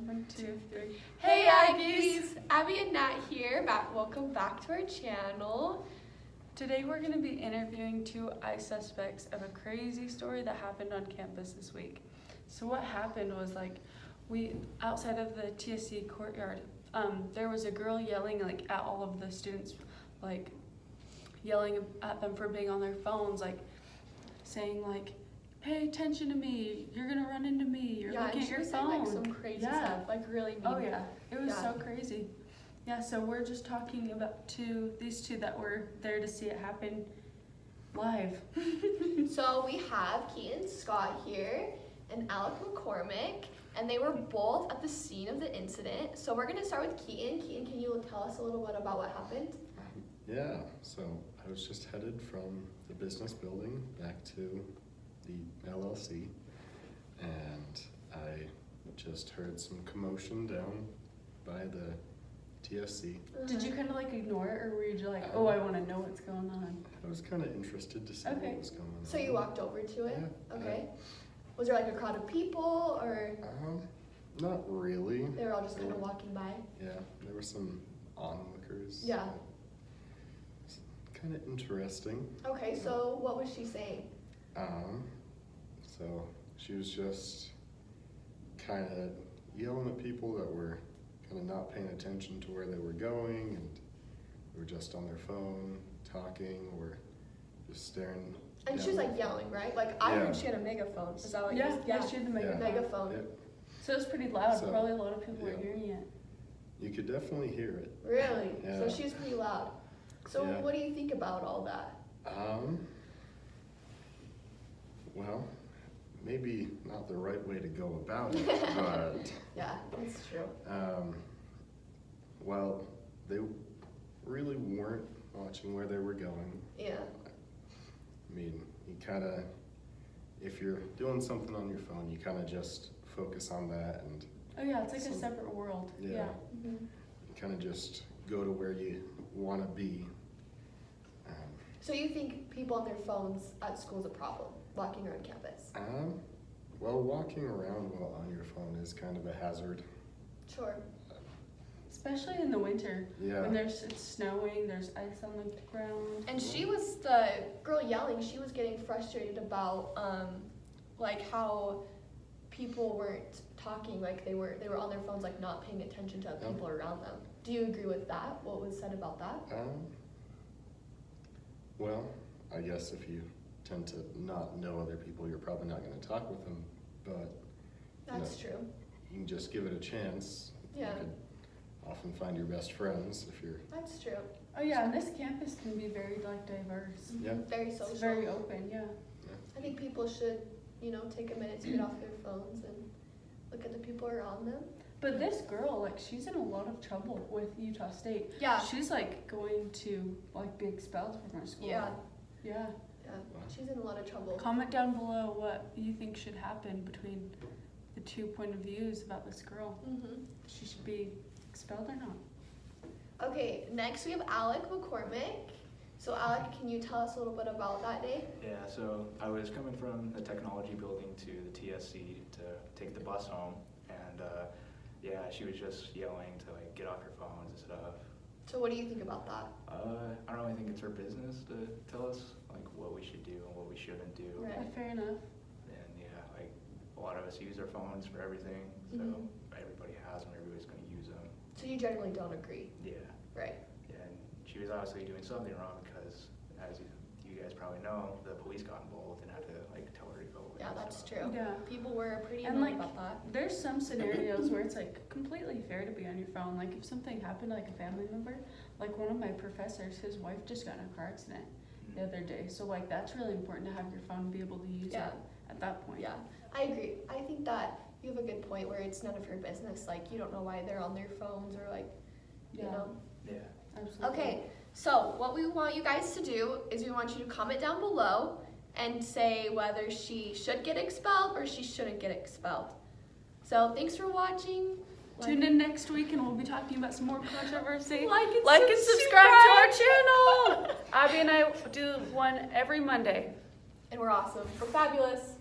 One, two, three. Hey Aggies! Abby and Nat here. Welcome back to our channel. Today we're going to be interviewing two eye suspects of a crazy story that happened on campus this week. So what happened was outside of the TSC courtyard, there was a girl yelling at all of the students, yelling at them for being on their phones, saying pay attention to me, you're gonna run into me, you're looking at your phone. Saying, some crazy stuff, really mean. Oh yeah, it was so crazy. Yeah, so we're just talking about these two that were there to see it happen live. So we have Keaton Scott here and Alec McCormick, and they were both at the scene of the incident. So we're gonna start with Keaton. Keaton, can you tell us a little bit about what happened? Yeah, so I was just headed from the business building back to the LLC, and I just heard some commotion down by the TSC. Did you kind of ignore it, or were you just oh, I want to know what's going on? I was kind of interested to see what was going on. So you walked over to it? Yeah. Okay. Was there a crowd of people, or? Not really. They were all just kind of walking by? Yeah, there were some onlookers. Yeah. It's kind of interesting. Okay, so what was she saying? So she was just kind of yelling at people that were kind of not paying attention to where they were going, and they were just on their phone talking or just staring. And she was yelling, right? I heard she had a megaphone. Is that yeah, she had the megaphone. Megaphone. Yep. So it was pretty loud. So, probably a lot of people were hearing it. You could definitely hear it. Really? Yeah. So she was pretty loud. So what do you think about all that? Well, maybe not the right way to go about it, but yeah, that's true. Well, they really weren't watching where they were going. Yeah. I mean, you kind of, if you're doing something on your phone, you kind of just focus on that, and oh yeah, it's a separate world. Yeah. Mm-hmm. You kind of just go to where you want to be. So you think people on their phones at school is a problem, walking around campus? Well, walking around while on your phone is kind of a hazard. Sure. Especially in the winter. Yeah. When it's snowing, there's ice on the ground. And she was, the girl yelling, she was getting frustrated about how people weren't talking, they were on their phones, not paying attention to other people around them. Do you agree with that? What was said about that? Well, I guess if you tend to not know other people, you're probably not going to talk with them, but that's true. You can just give it a chance. Yeah. You could often find your best friends if you're... That's true. Oh yeah, and this campus can be very diverse. Yeah. Very social. It's very open, yeah. I think people should, take a minute to get off their phones and look at the people around them. But this girl, she's in a lot of trouble with Utah State. Yeah. She's going to be expelled from her school. Yeah. Yeah. Yeah. She's in a lot of trouble. Comment down below what you think should happen between the two point of views about this girl. Mm-hmm. She should be expelled or not. Okay, next we have Alec McCormick. So Alec, can you tell us a little bit about that day? Yeah, so I was coming from the technology building to the TSC to take the bus home, and she was just yelling to get off your phones and stuff. So what do you think about that? I don't really think it's her business to tell us what we should do and what we shouldn't do. Right. Fair enough. And a lot of us use our phones for everything, so everybody has them, everybody's going to use them. So you generally don't agree? Yeah. Right. Yeah, and she was obviously doing something wrong because, as you guys probably know, the police got involved and had to tell her to go away. Yeah, that's true. Yeah. People were pretty And annoyed about that. there's some scenarios where it's completely fair to be on your phone. If something happened to a family member, one of my professors, his wife just got in a car accident the other day. So that's really important to have your phone and be able to use it at that point. Yeah, I agree. I think that you have a good point where it's none of your business. You don't know why they're on their phones or you know. Yeah. Absolutely. Okay, so what we want you guys to do is we want you to comment down below and say whether she should get expelled or she shouldn't get expelled. So thanks for watching. Tune in next week and we'll be talking about some more controversy. Like and subscribe to our channel. Abby and I do one every Monday. And we're awesome. We're fabulous.